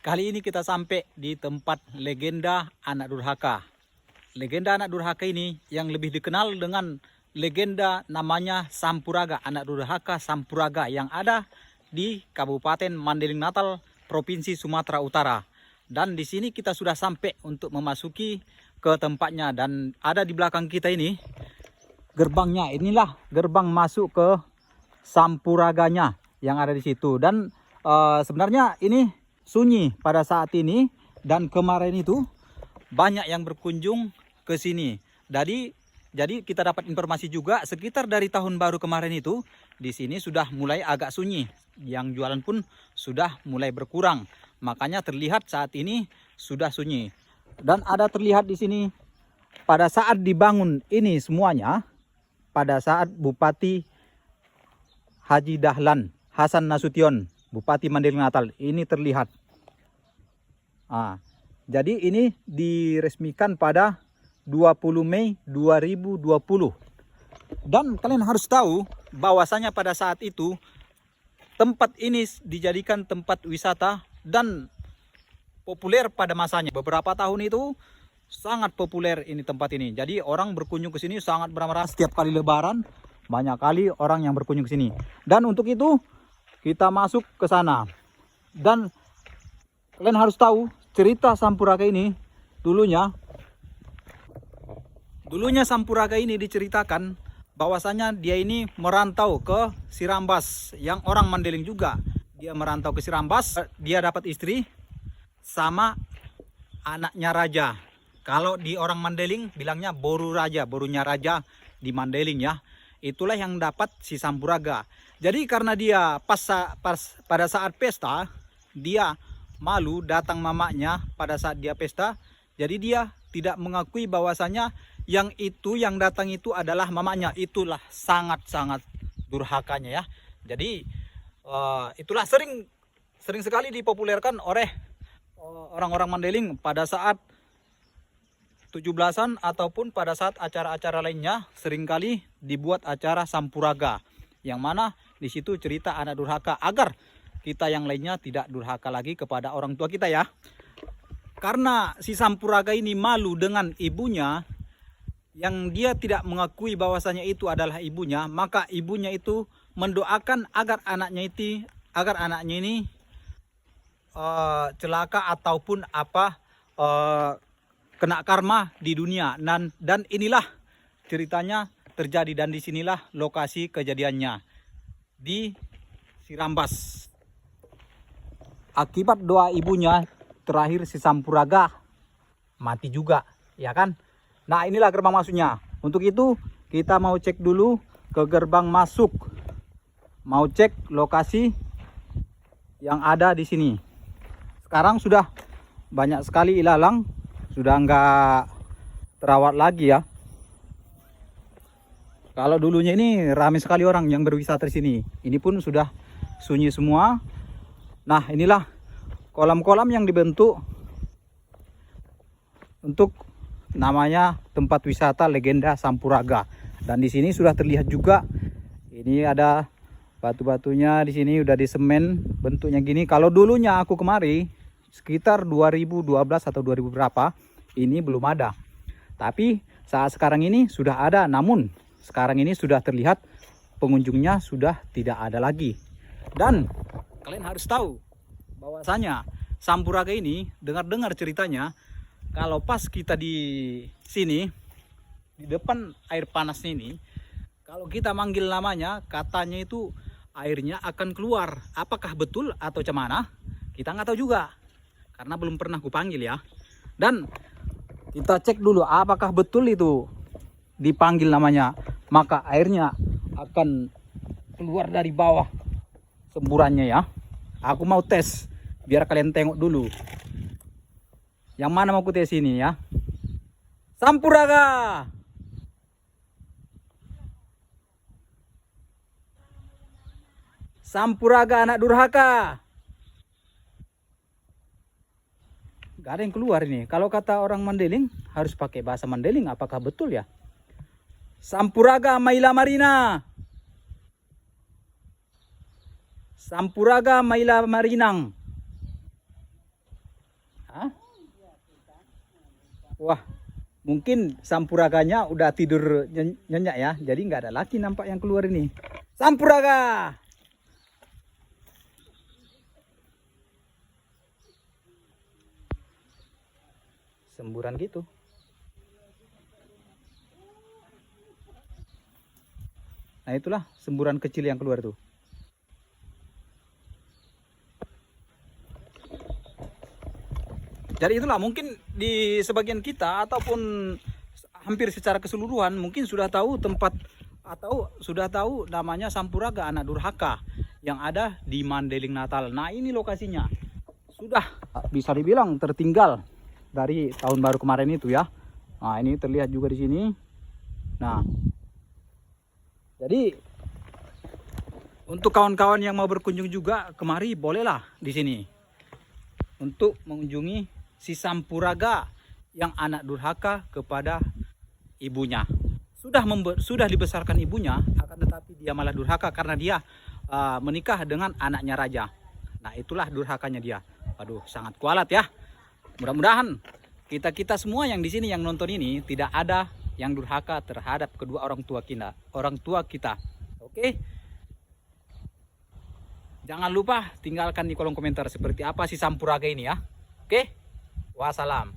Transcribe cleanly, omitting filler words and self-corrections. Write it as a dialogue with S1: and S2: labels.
S1: Kali ini kita sampai di tempat legenda anak durhaka. Legenda anak durhaka ini yang lebih dikenal dengan legenda namanya Sampuraga, anak durhaka Sampuraga yang ada di Kabupaten Mandailing Natal, Provinsi Sumatera Utara. Dan di sini kita sudah sampai untuk memasuki ke tempatnya, dan ada di belakang kita ini gerbangnya. Inilah gerbang masuk ke Sampuraganya yang ada di situ. Dan sebenarnya ini sunyi pada saat ini, dan kemarin itu banyak yang berkunjung ke sini. Jadi kita dapat informasi juga sekitar dari tahun baru kemarin itu di sini sudah mulai agak sunyi. Yang jualan pun sudah mulai berkurang. Makanya terlihat saat ini sudah sunyi. Dan ada terlihat di sini pada saat dibangun ini semuanya, pada saat Bupati Haji Dahlan Hasan Nasution, Bupati Mandailing Natal, ini terlihat. Jadi ini diresmikan pada 20 Mei 2020. Dan kalian harus tahu bahwasanya pada saat itu tempat ini dijadikan tempat wisata dan populer pada masanya. Beberapa tahun itu sangat populer ini tempat ini. Jadi orang berkunjung ke sini sangat beramai-ramai. Setiap kali lebaran banyak kali orang yang berkunjung ke sini. Dan untuk itu kita masuk ke sana. Dan kalian harus tahu cerita Sampuraga ini dulunya Sampuraga ini diceritakan bahwasanya dia ini merantau ke Sirambas, yang orang Mandailing juga. Dia merantau ke Sirambas, dia dapat istri sama anaknya raja. Kalau di orang Mandailing bilangnya boru raja, borunya raja di Mandailing ya. Itulah yang dapat si Sampuraga. Jadi karena dia pada saat pesta, dia malu datang mamanya pada saat dia pesta. Jadi dia tidak mengakui bahwasanya yang datang itu adalah mamanya. Itulah sangat-sangat durhakanya ya. Jadi itulah sering sekali dipopulerkan oleh orang-orang Mandailing pada saat 17-an ataupun pada saat acara-acara lainnya, seringkali dibuat acara Sampuraga, yang mana di situ cerita anak durhaka agar kita yang lainnya tidak durhaka lagi kepada orang tua kita ya. Karena si Sampuraga ini malu dengan ibunya, yang dia tidak mengakui bahwasanya itu adalah ibunya, maka ibunya itu mendoakan agar anaknya ini celaka ataupun kena karma di dunia. Dan inilah ceritanya terjadi, dan disinilah lokasi kejadiannya di Sirambas. Akibat doa ibunya, terakhir si Sampuraga mati juga, ya kan? Nah, inilah gerbang masuknya. Untuk itu kita mau cek dulu ke gerbang masuk, mau cek lokasi yang ada di sini. Sekarang sudah banyak sekali ilalang, sudah enggak terawat lagi ya. Kalau dulunya ini ramai sekali orang yang berwisata di sini. Ini pun sudah sunyi semua. Nah, inilah kolam-kolam yang dibentuk untuk namanya tempat wisata legenda Sampuraga. Dan di sini sudah terlihat juga ini ada batu-batunya, di sini udah disemen bentuknya gini. Kalau dulunya aku kemari sekitar 2012 atau 2000 berapa, ini belum ada. Tapi saat sekarang ini sudah ada, namun sekarang ini sudah terlihat pengunjungnya sudah tidak ada lagi. Dan kalian harus tahu bahwasanya Sampuraga ini, dengar-dengar ceritanya, kalau pas kita di sini di depan air panas ini, kalau kita manggil namanya, katanya itu airnya akan keluar. Apakah betul atau cemana? Kita nggak tahu juga, karena belum pernah kupanggil ya. Dan kita cek dulu apakah betul itu dipanggil namanya, maka airnya akan keluar dari bawah semburannya ya. Aku mau tes biar kalian tengok dulu. Yang mana mau ku tes ini ya? Sampuraga. Sampuraga anak durhaka. Gak ada yang keluar ini. Kalau kata orang Mandailing harus pakai bahasa Mandailing. Apakah betul ya? Sampuraga Maila Marina. Sampuraga Maila Marinang. Wah, mungkin Sampuraganya udah tidur nyenyak ya. Jadi nggak ada lagi nampak yang keluar ini. Sampuraga! Semburan gitu. Nah itulah semburan kecil yang keluar tuh. Jadi itulah mungkin di sebagian kita ataupun hampir secara keseluruhan mungkin sudah tahu tempat atau sudah tahu namanya Sampuraga anak durhaka yang ada di Mandeling Natal. Nah ini lokasinya sudah bisa dibilang tertinggal dari tahun baru kemarin itu ya. Nah ini terlihat juga di sini. Nah jadi untuk kawan-kawan yang mau berkunjung juga kemari bolehlah di sini untuk mengunjungi si Sampuraga yang anak durhaka kepada ibunya. Sudah dibesarkan ibunya, akan tetapi dia malah durhaka karena dia menikah dengan anaknya raja. Nah itulah durhakanya dia. Waduh, sangat kualat ya. Mudah-mudahan kita semua yang di sini yang nonton ini tidak ada yang durhaka terhadap kedua orang tua kita. Oke. Jangan lupa tinggalkan di kolom komentar seperti apa si Sampuraga ini ya. Oke. Wassalam.